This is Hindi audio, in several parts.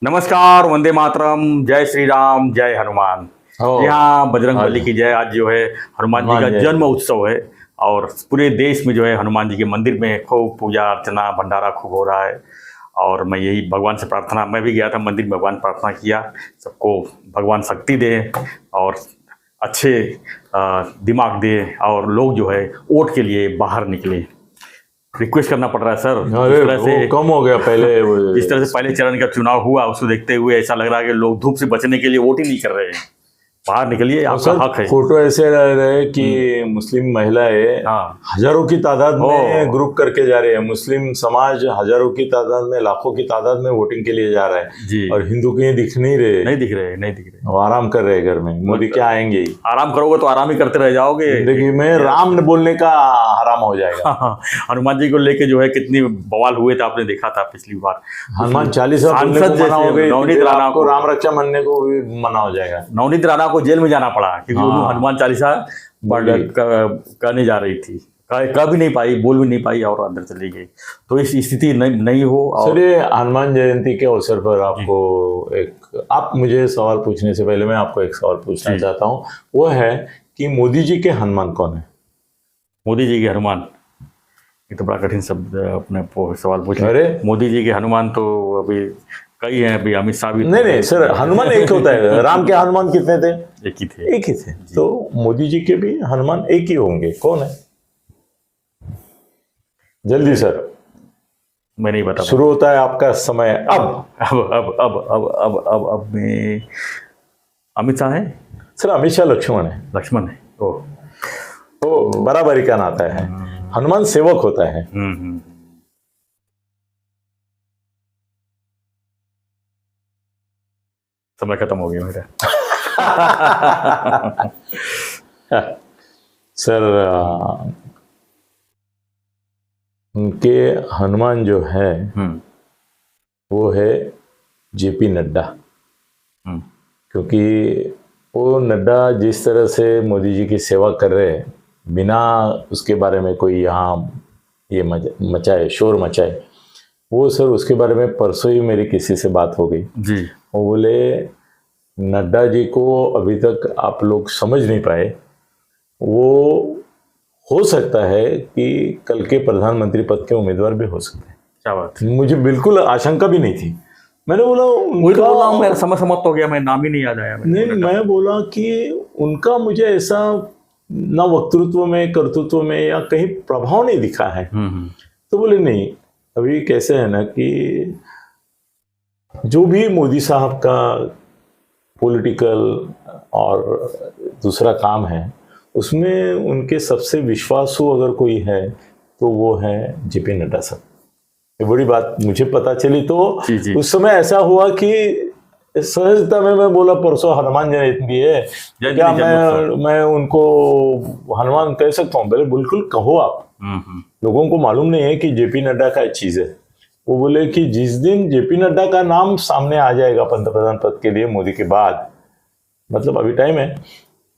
नमस्कार, वंदे मातरम, जय श्री राम, जय हनुमान। जी हाँ, बजरंग बली की जय। आज जो है हनुमान जी का जन्म उत्सव है और पूरे देश में जो है हनुमान जी के मंदिर में खूब पूजा अर्चना भंडारा खूब हो रहा है। और मैं यही भगवान से प्रार्थना, मैं भी गया था मंदिर में, भगवान प्रार्थना किया सबको भगवान शक्ति दे और अच्छे दिमाग दे और लोग जो है वोट के लिए बाहर निकले। रिक्वेस्ट करना पड़ रहा है सर। अरे इस तरह से कम हो गया पहले इस तरह से पहले चरण का चुनाव हुआ, उसको देखते हुए ऐसा लग रहा है कि लोग धूप से बचने के लिए वोट ही नहीं कर रहे हैं। बाहर निकलिए, आपका हक है। फोटो ऐसे रह रहे कि मुस्लिम महिलाएं हजारों की तादाद में ग्रुप करके जा रहे हैं। मुस्लिम समाज हजारों की तादाद में, लाखों की तादाद में वोटिंग के लिए जा रहा है जी। और हिंदू कहीं दिख नहीं रहे, नहीं दिख रहे। वो आराम कर रहे हैं घर में। मोदी क्या आएंगे ही। आराम करोगे तो आराम ही करते रह जाओगे। जिंदगी में राम बोलने का हराम हो जाएगा। हनुमान जी को लेके जो है कितनी बवाल हुए थे, आपने देखा था पिछली बार। हनुमान चालीसा मना हो गई, नवनीत राणा को राम रक्षा मनने को भी मना हो जाएगा। नवनीत राणा को जेल में जाना पड़ा क्योंकि उन्होंने हनुमान चालीसा करने जा रही थी, कह भी नहीं पाई, बोल भी नहीं पाई और अंदर चली गई। तो इस स्थिति नहीं हो। सर, ये हनुमान जयंती के अवसर पर आप मुझे सवाल पूछने से पहले मैं आपको एक सवाल पूछना चाहता हूँ। वो है कि मोदी जी के हनुमान कौन है? मोदी जी के हनुमान, ये तो बड़ा कठिन शब्द अपने सवाल पूछ रहे। अरे मोदी जी के हनुमान तो अभी कई हैं, अभी अमित शाह भी। नहीं सर, हनुमान एक होता है। राम के हनुमान कितने थे? एक ही थे। तो मोदी जी के भी हनुमान एक ही होंगे। कौन है? जल्दी सर, मैं नहीं बता। शुरू होता है आपका समय अब में अमित शाह है सर। अमित शाह लक्ष्मण है। तो बराबरी का नाता है। हनुमान सेवक होता है। समय खत्म हो गया मेरा। सर, उनके हनुमान जो है वो है जेपी नड्डा। क्योंकि वो नड्डा जिस तरह से मोदी जी की सेवा कर रहे हैं, बिना उसके बारे में कोई यहाँ ये मचाए, शोर मचाए, वो सर उसके बारे में परसों ही मेरी किसी से बात हो गई जी। वो बोले नड्डा जी को अभी तक आप लोग समझ नहीं पाए। वो हो सकता है कि कल के प्रधानमंत्री पद के उम्मीदवार भी हो सकते हैं। क्या बात? मुझे बिल्कुल आशंका भी नहीं थी। मैंने बोला मैं समझ हो गया, मैं नाम ही नहीं याद आया। नहीं, मैं बोला कि उनका मुझे ऐसा ना वक्तृत्व में, कर्तृत्व में या कहीं प्रभाव नहीं दिखा है। तो बोले नहीं, अभी कैसे है ना कि जो भी मोदी साहब का पॉलिटिकल और दूसरा काम है, उसमें उनके सबसे विश्वासु अगर कोई है तो वो है जेपी नड्डा साहब। ये बड़ी बात मुझे पता चली। तो जी। उस समय ऐसा हुआ कि सहजता में मैं बोला परसों हनुमान जयंती है, क्या मैं उनको हनुमान कह सकता हूँ? बोले बिल्कुल कहो आप। लोगों को मालूम नहीं है कि जेपी नड्डा का चीज है। वो बोले कि जिस दिन जेपी नड्डा का नाम सामने आ जाएगा पंतप्रधान पद के लिए मोदी के बाद, मतलब अभी टाइम है,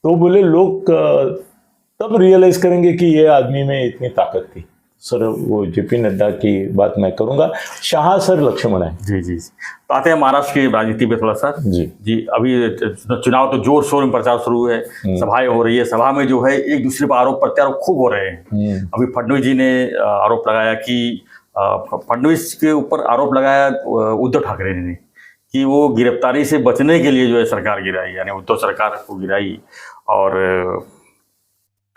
तो बोले लोग तब रियलाइज करेंगे कि ये आदमी में इतनी ताकत थी। सर, वो जेपी नड्डा की बात मैं करूंगा। शाह सर लक्ष्मण है। जी। तो आते हैं महाराष्ट्र की राजनीति पे थोड़ा सा। जी। अभी चुनाव तो जोर शोर में प्रचार शुरू है, सभाएं हो रही है। सभा में जो है एक दूसरे पर आरोप प्रत्यारोप खूब हो रहे हैं। अभी फडणवीस जी ने आरोप लगाया कि फडणवीस के ऊपर आरोप लगाया उद्धव ठाकरे ने कि वो गिरफ्तारी से बचने के लिए जो है सरकार गिराई, यानी उद्धव सरकार को गिराई। और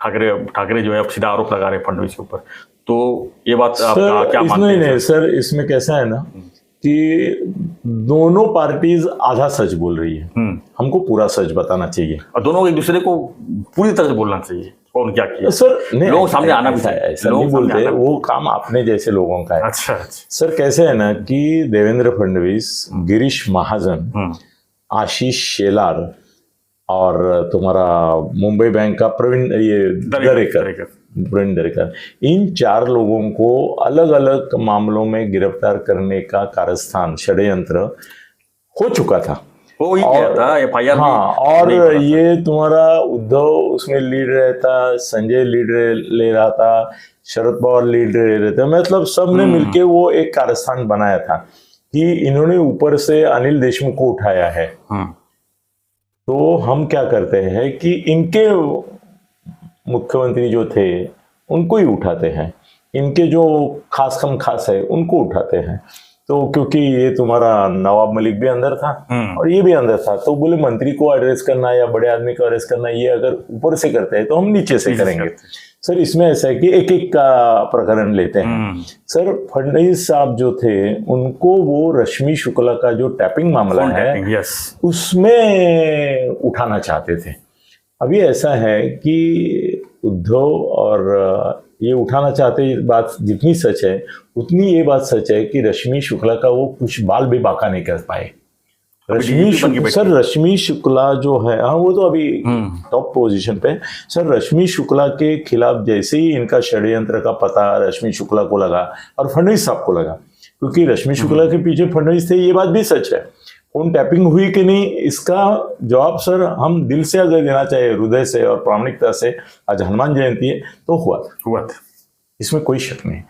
ठाकरे जो है अब सीधा आरोप लगा रहे हैं फडणवीस के ऊपर। तो ये बात आपका क्या मानते हैं? नहीं सर, इसमें कैसा है ना कि दोनों पार्टीज आधा सच बोल रही है। हमको पूरा सच बताना चाहिए और दोनों एक दूसरे को पूरी तरह से बोलना चाहिए। कौन क्या किया सर, लोगों सामने आना भी चाहिए। ऐसा नहीं बोलते, वो काम अपने जैसे लोगों का है। अच्छा। सर, कैसे है ना कि देवेंद्र फडणवीस, गिरीश महाजन, आशीष शेलार और तुम्हारा मुंबई बैंक का प्रवीण दरेकर, इन 4 लोगों को अलग अलग मामलों में गिरफ्तार करने का कारस्थान, षड्यंत्र हो चुका था। FIR। हाँ, और ये तुम्हारा उद्धव उसमें लीड रहता, संजय लीड ले रहा था, शरद पवार लीड ले रहे थे, मतलब सबने मिलके वो एक कारस्थान बनाया था। कि इन्होंने ऊपर से अनिल देशमुख को उठाया है, तो हम क्या करते हैं कि इनके मुख्यमंत्री जो थे उनको ही उठाते हैं, इनके जो खास कम खास है उनको उठाते हैं। तो क्योंकि ये तुम्हारा नवाब मलिक भी अंदर था और ये भी अंदर था, तो बोले मंत्री को एड्रेस करना या बड़े आदमी को एड्रेस करना, ये अगर ऊपर से करते हैं तो हम नीचे से करेंगे। सर इसमें ऐसा है कि एक एक का प्रकरण लेते हैं। सर फडणवीस साहब जो थे उनको वो रश्मि शुक्ला का जो टैपिंग मामला है उसमें उठाना चाहते थे। अभी ऐसा है कि उद्धव और ये उठाना चाहते, बात जितनी सच है उतनी ये बात सच है कि रश्मि शुक्ला का वो कुछ बाल भी बाका नहीं कर पाए। रश्मि शुक्ला जो है, हाँ वो तो अभी टॉप पोजीशन पे। सर रश्मि शुक्ला के खिलाफ जैसे ही इनका षड्यंत्र का पता रश्मि शुक्ला को लगा और फडणवीस साहब को लगा, क्योंकि रश्मि शुक्ला के पीछे फडणवीस थे, ये बात भी सच है। फोन टैपिंग हुई कि नहीं इसका जवाब सर हम दिल से अगर देना चाहिए, हृदय से और प्रामाणिकता से, आज हनुमान जयंती है तो हुआ था, इसमें कोई शक नहीं।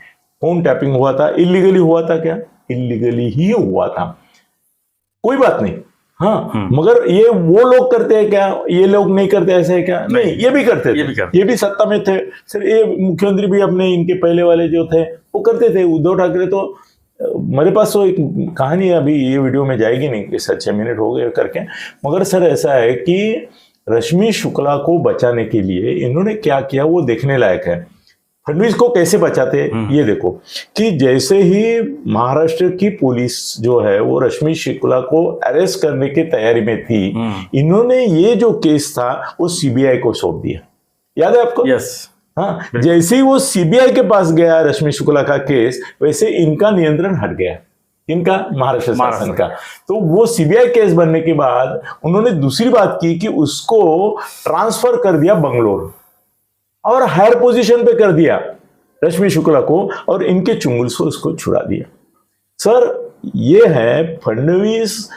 फोन टैपिंग हुआ था, इलीगली हुआ था क्या? इलीगली ही हुआ था, कोई बात नहीं। हाँ मगर ये वो लोग करते हैं क्या, ये लोग नहीं करते ऐसे है क्या? नहीं, ये भी करते थे, ये भी सत्ता में थे सर। ये मुख्यमंत्री भी अपने इनके पहले वाले जो थे वो करते थे। उद्धव ठाकरे तो, मेरे पास तो एक कहानी है, अभी ये वीडियो में जाएगी नहीं कि 6 मिनट हो गए करके, मगर सर ऐसा है कि रश्मि शुक्ला को बचाने के लिए इन्होंने क्या किया वो देखने लायक है। फडणवीस को कैसे बचाते ये देखो कि जैसे ही महाराष्ट्र की पुलिस जो है वो रश्मि शुक्ला को अरेस्ट करने की तैयारी में थी, इन्होंने ये जो केस था वो सीबीआई को सौंप दिया। याद है आपको? यस। हाँ, जैसे ही वो सीबीआई के पास गया रश्मि शुक्ला का केस, वैसे इनका नियंत्रण हट गया, इनका महाराष्ट्र शासन का। तो वो सीबीआई केस बनने के बाद उन्होंने दूसरी बात की कि उसको ट्रांसफर कर दिया बंगलोर और हायर पोजीशन पे कर दिया रश्मि शुक्ला को, और इनके चुंगल से उसको छुड़ा दिया। सर ये है फडणवीस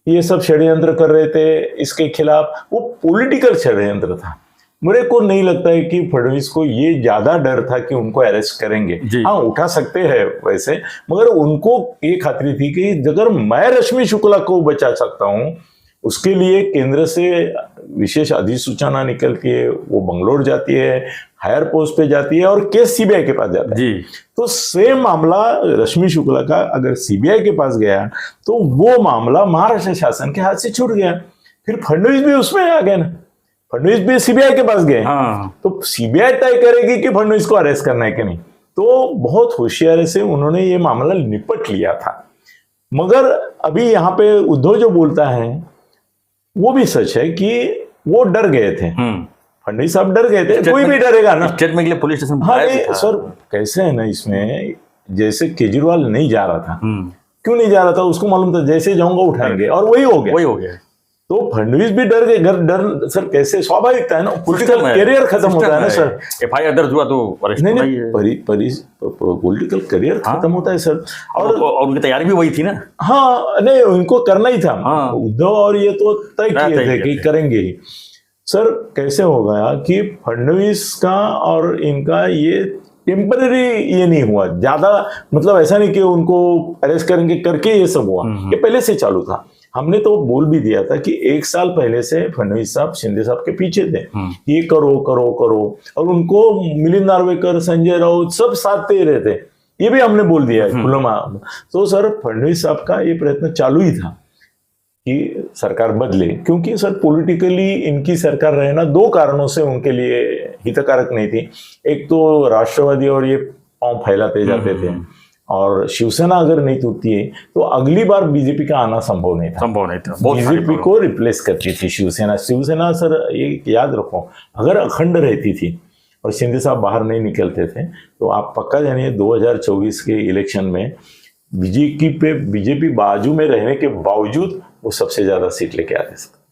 ये सब षड्यंत्र कर रहे थे इसके खिलाफ, वो पॉलिटिकल षड्यंत्र था। मेरे को नहीं लगता है कि फडणवीस को ये ज्यादा डर था कि उनको अरेस्ट करेंगे। हाँ उठा सकते हैं वैसे, मगर उनको ये खातरी थी कि अगर मैं रश्मि शुक्ला को बचा सकता हूं, उसके लिए केंद्र से विशेष अधिसूचना निकल के वो बंगलोर जाती है, हायर पोस्ट पे जाती है और केस सीबीआई के पास जाता है। तो सेम मामला रश्मि शुक्ला का अगर सीबीआई के पास गया तो वो मामला महाराष्ट्र शासन के हाथ से छूट गया। फिर फडणवीस भी उसमें आ गए ना, फडणवीस भी सीबीआई के पास गए। तो सीबीआई तय करेगी कि फडणवीस को अरेस्ट करना है कि नहीं। तो बहुत होशियारी से उन्होंने ये मामला निपट लिया था। मगर अभी यहाँ पे उद्धव जो बोलता है वो भी सच है कि वो डर गए थे, फडणवीस साहब डर गए थे। कोई भी डरेगा ना स्टेटमेंट के लिए पुलिस स्टेशन। हाँ सर कैसे है ना, इसमें जैसे केजरीवाल नहीं जा रहा था, क्यों नहीं जा रहा था? उसको मालूम था जैसे जाऊंगा उठाएंगे, और वही हो गया। तो फडणवीस भी डर गए। डर सर कैसे, स्वाभाविक है ना, पॉलिटिकल करियर खत्म होता है ना सर। एफआईआर दर्ज हुआ तो पॉलिटिकल करियर खत्म होता है सर। और उनकी तैयारी भी वही थी ना। हाँ नहीं, उनको करना ही था। उद्धव और ये तो तय किए थे कि करेंगे ही। सर कैसे हो गया कि फडणवीस का और इनका ये टेम्पररी ये नहीं हुआ ज्यादा, मतलब ऐसा नहीं कि उनको अरेस्ट करेंगे करके ये सब हुआ, ये पहले से चालू था। हमने तो बोल भी दिया था कि 1 साल पहले से फडणवीस साहब शिंदे साहब के पीछे थे, ये करो करो करो, और उनको मिलिंद नार्वेकर, संजय राउत सब साथ दे रहे थे, ये भी हमने बोल दिया है खुला। तो सर फडणवीस साहब का ये प्रयत्न चालू ही था कि सरकार बदले, क्योंकि सर पॉलिटिकली इनकी सरकार रहना 2 कारणों से उनके लिए हितकारक नहीं थी। एक तो राष्ट्रवादी और ये पांव फैलाते जाते थे, और शिवसेना अगर नहीं टूटती है तो अगली बार बीजेपी का आना संभव नहीं था। बीजेपी को रिप्लेस करती थी शिवसेना सर, ये याद रखो, अगर अखंड रहती थी और शिंदे साहब बाहर नहीं निकलते थे तो आप पक्का जानिए 2024 के इलेक्शन में बीजेपी बाजू में रहने के बावजूद वो सबसे ज्यादा सीट लेके आते थे।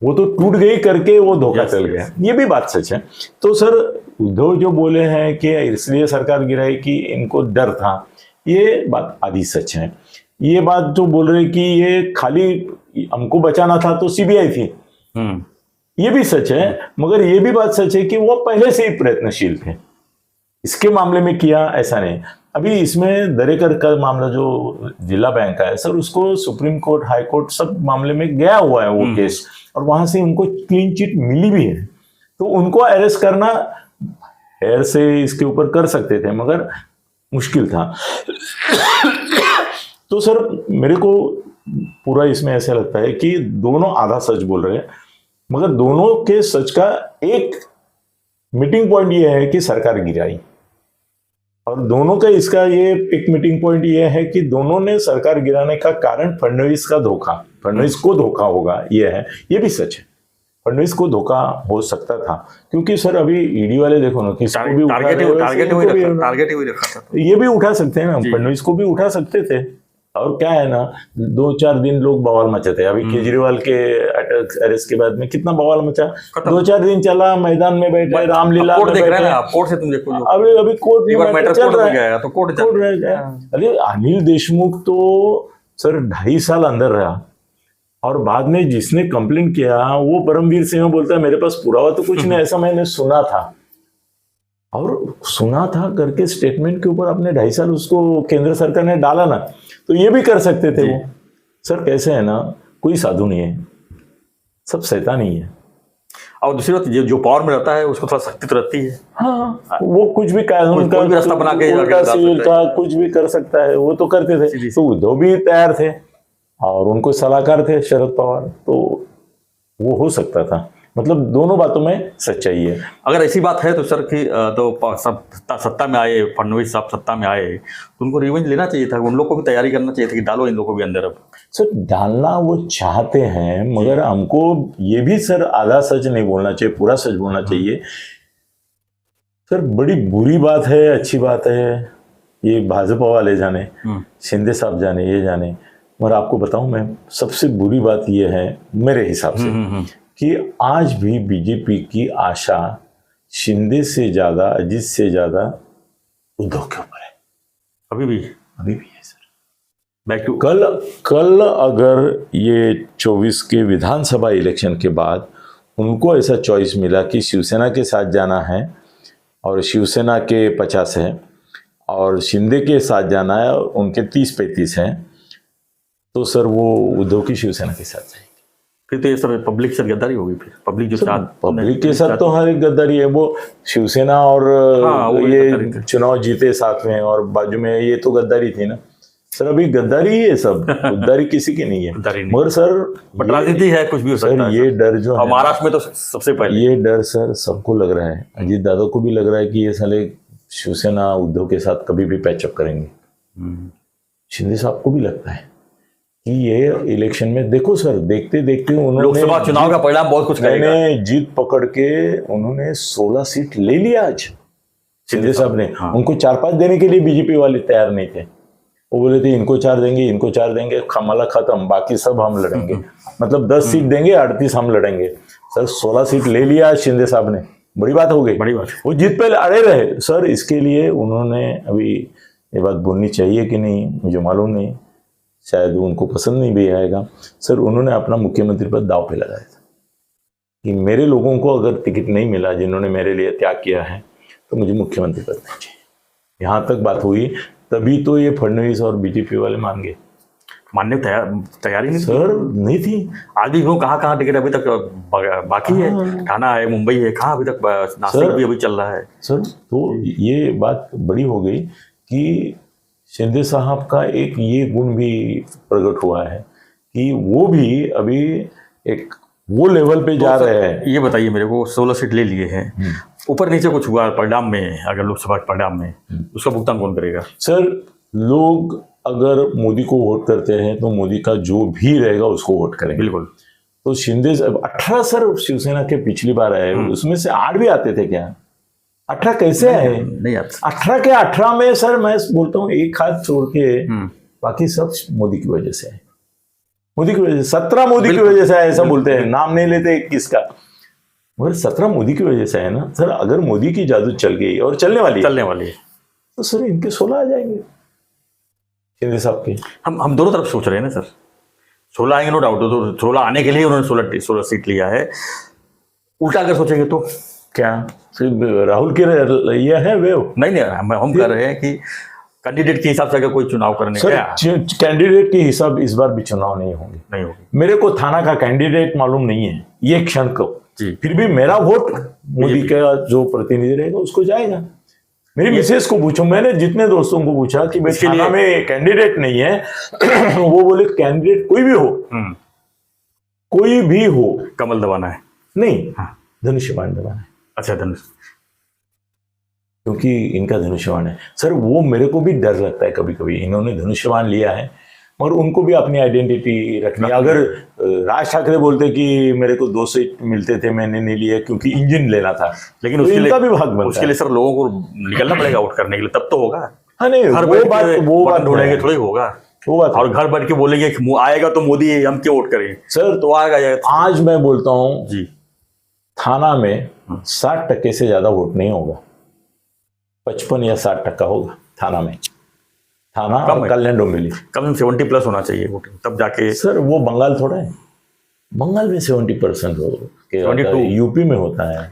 वो तो टूट गई करके वो धोखा चल गया, ये भी बात सच है। तो सर उद्धव जो बोले हैं कि इसलिए सरकार गिराई कि इनको डर था, ये बात आधी सच है। ये बात जो बोल रहे कि ये खाली हमको बचाना था तो सीबीआई थी, ये भी सच है। मगर ये भी बात सच है कि वो पहले से ही प्रयत्नशील थे, इसके मामले में किया ऐसा नहीं। अभी इसमें दरेकर का मामला जो जिला बैंक का है सर, उसको सुप्रीम कोर्ट, हाई कोर्ट सब मामले में गया हुआ है वो केस, और वहां से उनको क्लीन चिट मिली भी है। तो उनको अरेस्ट करना हेयर से इसके ऊपर कर सकते थे, मगर मुश्किल था। तो सर मेरे को पूरा इसमें ऐसा लगता है कि दोनों आधा सच बोल रहे हैं, मगर दोनों के सच का एक मीटिंग पॉइंट ये है कि सरकार गिराई, और दोनों का इसका ये एक मीटिंग पॉइंट ये है कि दोनों ने सरकार गिराने का कारण फडणवीस का धोखा, फडणवीस को धोखा होगा ये है, ये भी सच है। फडणवीस को धोखा हो सकता था, क्योंकि सर अभी ईडी वाले देखो ना, किसको भी टारगेट ही रखा था, ये भी उठा सकते हैं ना, फडणवीस को भी उठा सकते थे। और क्या है ना, 2-4 दिन लोग बवाल मचाते हैं। अभी केजरीवाल के अरेस्ट के बाद में कितना बवाल मचा, 2-4 दिन चला, मैदान में बैठे, रामलीला में बैठे। कोर्ट से तुम देखो, अभी कोर्ट में चल रहा है, तो कोर्ट रह गया। अरे अनिल देशमुख तो सर 2.5 साल अंदर रहा, और बाद में जिसने कंप्लेंट किया वो परमवीर सिंह बोलता है मेरे पास पुरावा तो कुछ नहीं, ऐसा मैंने सुना था। और सुना था करके स्टेटमेंट के ऊपर आपने 2.5 साल उसको केंद्र सरकार ने डाला ना, तो ये भी कर सकते थे वो। सर कैसे है ना, कोई साधु नहीं है, सब शैतान ही है। और दूसरी बात, जो पावर में रहता है उसको थोड़ा सख्ती तो रहती है। हाँ, वो कुछ भी कानून का रास्ता बना के सिविल का कुछ भी कर सकता है, वो तो करते थे। तो उद्धव भी तैयार थे और उनको सलाहकार थे शरद पवार, तो वो हो सकता था। मतलब दोनों बातों में सच्चाई है। अगर ऐसी बात है तो सर कि तो सत्ता में आए, फडणवीस साहब सत्ता में आए, तो उनको रिवेंज लेना चाहिए था, उन लोग को भी तैयारी करना चाहिए था कि डालो इन लोगों को भी अंदर। अब सर डालना वो चाहते हैं, मगर हमको ये भी सर आधा सच नहीं बोलना चाहिए, पूरा सच बोलना चाहिए। सर बड़ी बुरी बात है, अच्छी बात है, ये भाजपा वाले जाने, शिंदे साहब जाने, ये जाने, मगर आपको बताऊं मैं, सबसे बुरी बात ये है मेरे हिसाब से कि आज भी बीजेपी की आशा शिंदे से ज्यादा, अजीत से ज्यादा उद्धव के ऊपर है। अभी भी है सर। बैक टू कल अगर ये 24 के विधानसभा इलेक्शन के बाद उनको ऐसा चॉइस मिला कि शिवसेना के साथ जाना है और शिवसेना के 50 है और शिंदे के साथ जाना है और उनके 30-35 हैं, तो सर वो उद्धव की शिवसेना के साथ जाएंगे। फिर तो ये सब पब्लिक से गद्दारी होगी। फिर पब्लिक जो साथ, पब्लिक के साथ तो हर एक गद्दारी है। वो शिवसेना और ये चुनाव जीते साथ में, और बाजू में ये तो गद्दारी थी ना सर। अभी गद्दारी ही है सब, गद्दारी किसी की नहीं है। मगर सर राजनीति है, कुछ भी हो सकता है। ये डर जो है महाराष्ट्र में तो सबसे पहले ये डर सर सबको लग रहा है। अजीत दादा को भी लग रहा है कि ये साले शिवसेना उद्धव के साथ कभी भी पैचअप करेंगे। शिंदे साहब को भी लगता है कि ये इलेक्शन में देखो सर, देखते देखते उन्होंने लोकसभा चुनाव का परिणाम बहुत कुछ करेगा। जीत पकड़ के उन्होंने 16 सीट ले लिया आज शिंदे साहब ने। उनको 4-5 देने के लिए बीजेपी वाले तैयार नहीं थे। वो बोले थे इनको 4 देंगे, इनको 4 देंगे, मामला खत्म, बाकी सब हम लड़ेंगे। मतलब 10 सीट देंगे, 38 हम लड़ेंगे। सर 16 सीट ले लिया आज शिंदे साहब ने, बड़ी बात हो गई। बड़ी बात। वो जीत पे अड़े रहे सर। इसके लिए उन्होंने अभी ये बात बोलनी चाहिए कि नहीं मुझे मालूम नहीं, शायद उनको पसंद नहीं भी आएगा। सर उन्होंने अपना मुख्यमंत्री पद दाव पे लगाया था कि मेरे लोगों को अगर टिकट नहीं मिला, जिन्होंने मेरे लिए त्याग किया है, तो मुझे मुख्यमंत्री पद नहीं चाहिए। यहाँ तक बात हुई, तभी तो ये फडणवीस और बीजेपी वाले मान गए। मानने तैयारी नहीं सर नहीं थी। आज भी वो कहाँ टिकट अभी तक बाकी है। ठाना है, मुंबई है, कहाँ अभी तक, नासिक भी अभी चल रहा है। सर तो ये बात बड़ी हो गई कि शिंदे साहब का एक ये गुण भी प्रकट हुआ है कि वो भी अभी एक वो लेवल पे जा रहे हैं। ये बताइए मेरे को, 16 सीट ले लिए हैं, ऊपर नीचे कुछ हुआ परिणाम में, अगर लोकसभा के परिणाम में, उसका भुगतान कौन करेगा? सर लोग अगर मोदी को वोट करते हैं तो मोदी का जो भी रहेगा उसको वोट करेंगे। बिल्कुल। तो शिंदे 18 सर शिवसेना के पिछली बार आए, उसमें से 8 भी आते थे क्या? 18 कैसे आए? नहीं आते। 18 के 18 में सर मैं बोलता हूँ एक हाथ छोड़ के बाकी सब मोदी की वजह से है। मोदी की वजह से 17 मोदी की वजह से है, ऐसा बोलते हैं, नाम नहीं लेते किसका, मगर 17 मोदी की वजह से है ना सर। अगर मोदी की जादू चल गई और चलने वाली है तो सर इनके 16 आ जाएंगे शिंदे साहब के। हम दोनों तरफ सोच रहे हैं ना सर। 16 आएंगे नो डाउट, तो 16 आने के लिए उन्होंने 16 सीट लिया है। उल्टा अगर सोचेंगे तो क्या राहुल के ये है वे नहीं हम कह रहे हैं कि कैंडिडेट के हिसाब से अगर कोई चुनाव करने सर गया कैंडिडेट के हिसाब इस बार भी चुनाव नहीं होंगे, नहीं होगी। मेरे को थाना का कैंडिडेट मालूम नहीं है ये क्षण को जी। फिर भी मेरा वोट मोदी का जो प्रतिनिधि रहेगा उसको जाएगा। मेरी मिसेस को पूछो, मैंने जितने दोस्तों को पूछा कि भाई थाना में कैंडिडेट नहीं है वो बोले कैंडिडेट कोई भी हो, कोई भी हो, कमल दबाना है नहीं, धनुष्यबाण दबाना है। अच्छा, धनुष, क्योंकि इनका धनुष्यबाण है सर। वो मेरे को भी डर लगता है कभी कभी, इन्होंने धनुष्यबाण लिया है मगर उनको भी अपनी आइडेंटिटी रखनी है। अगर राज ठाकरे बोलते कि मेरे को 2 सीट मिलते थे, मैंने नहीं लिया क्योंकि इंजन लेना था, लेकिन तो उसके इनका लिए भी भाग बनता उसके लिए सर लोगों को निकलना पड़ेगा वोट करने के लिए, तब तो होगा। हाँ नहीं, वो बात ढूंढेंगे थोड़ी होगा, वो बात। और घर बैठ के बोलेंगे कि आएगा तो मोदी, हम क्यों वोट करें सर तो आएगा। आज मैं बोलता हूँ जी, थाना में 60% से ज्यादा वोट नहीं होगा, 55 या 60% होगा थाना में। थाना और कल्याण डोंबिवली कम से 70+ होना चाहिए वोटिंग, तब जाके। सर वो बंगाल थोड़ा है, बंगाल में 70% हो, 72 यूपी में होता है,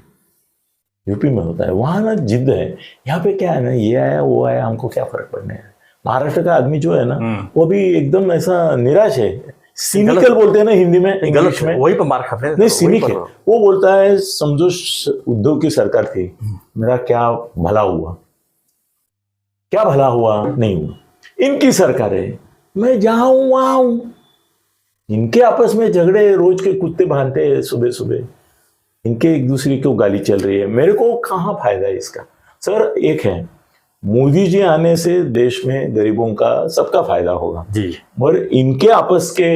यूपी में होता है, वहां ना जिद है। यहाँ पे क्या है ना, ये आया वो आया, हमको क्या फर्क पड़ने है। महाराष्ट्र का आदमी जो है ना वो भी एकदम ऐसा निराश है, सिनिकल बोलते हैं ना हिंदी में, इंग्लिश में, वही पर मार खाते हैं। नहीं सिनिक है। वो बोलता है समझो उद्धव की सरकार थी, मेरा क्या भला हुआ, क्या भला हुआ, नहीं हुआ। इनकी सरकार है, मैं जहां हूं वहां हूं। इनके आपस में झगड़े रोज के कुत्ते बांधते हैं सुबह सुबह, इनके एक दूसरे को गाली चल रही है, मेरे को कहाँ फायदा है इसका। सर एक है, मोदी जी आने से देश में गरीबों का सबका फायदा होगा जी, मगर इनके आपस के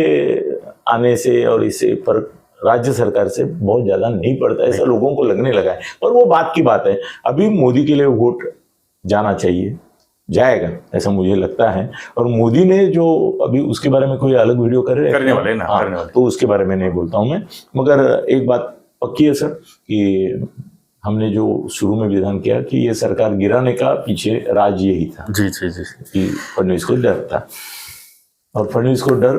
आने से और इसे पर राज्य सरकार से बहुत ज्यादा नहीं पड़ता, ऐसा लोगों को लगने लगा है। और वो बात की बात है, अभी मोदी के लिए वोट जाना चाहिए, जाएगा ऐसा मुझे लगता है। और मोदी ने जो अभी उसके बारे में कोई अलग वीडियो करने वाले ना, करने वाले, तो उसके बारे में नहीं बोलता हूं मैं। मगर एक बात पक्की है सर कि हमने जो शुरू में विधान किया कि ये सरकार गिराने का पीछे राज यही था। जी जी जी, कि फडणवीस को डर था, और फडणवीस को डर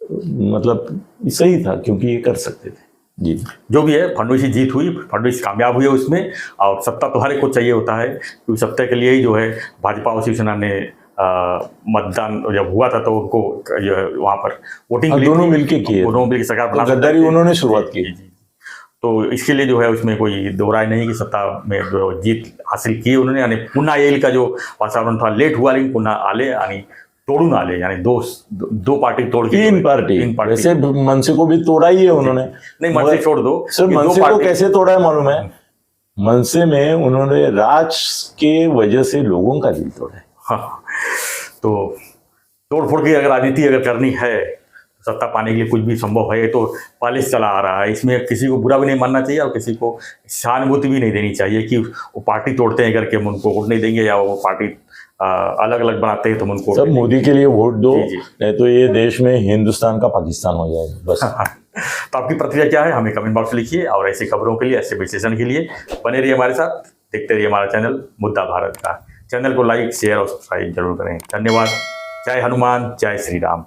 मतलब सही था क्योंकि ये कर सकते थे। जी, जो भी है, फडणवीस की जीत हुई, फडणवीस कामयाब हुए उसमें। और सत्ता तो हर एक को चाहिए होता है, क्योंकि सत्ता के लिए ही जो है भाजपा और शिवसेना ने मतदान जब हुआ था तो उनको वहाँ पर वोटिंग दोनों मिलके किए, दोनों मिलकर सरकार बना, गद्दारी उन्होंने शुरुआत की। तो इसके लिए जो है उसमें कोई दो राय नहीं कि सत्ता में जो जीत हासिल की उन्होंने, यानी पुनः येल का जो वातावरण था लेट हुआ, लेकिन पुनः आले, यानी तोड़ून आले, यानी दो पार्टी तोड़ के, तीन पार्टी वैसे मनसे को भी तोड़ा ही है उन्होंने। नहीं, मनसे छोड़ दो सर, मनसे को कैसे तोड़ा है मालूम है? मनसे में उन्होंने राज के वजह से लोगों का दिल तोड़ा है। हाँ, तो तोड़ फोड़ की अगर राजनीति अगर करनी है, सत्ता पाने के लिए कुछ भी संभव है, तो पहले से चला आ रहा है। इसमें किसी को बुरा भी नहीं मानना चाहिए और किसी को सहानुभूति भी नहीं देनी चाहिए कि वो पार्टी तोड़ते हैं करके हम उनको वोट नहीं देंगे, या वो पार्टी अलग अलग बनाते हैं तो उनको सब मोदी के लिए वोट दो, नहीं तो ये देश में हिंदुस्तान का पाकिस्तान हो जाएगा बस। तो आपकी प्रतिक्रिया क्या है, हमें कमेंट बॉक्स में लिखिए। और ऐसी खबरों के लिए, ऐसे विश्लेषण के लिए बने रहिए हमारे साथ, देखते रहिए हमारा चैनल मुद्दा भारत का। चैनल को लाइक, शेयर और सब्सक्राइब जरूर करें। धन्यवाद। जय हनुमान, जय श्री राम।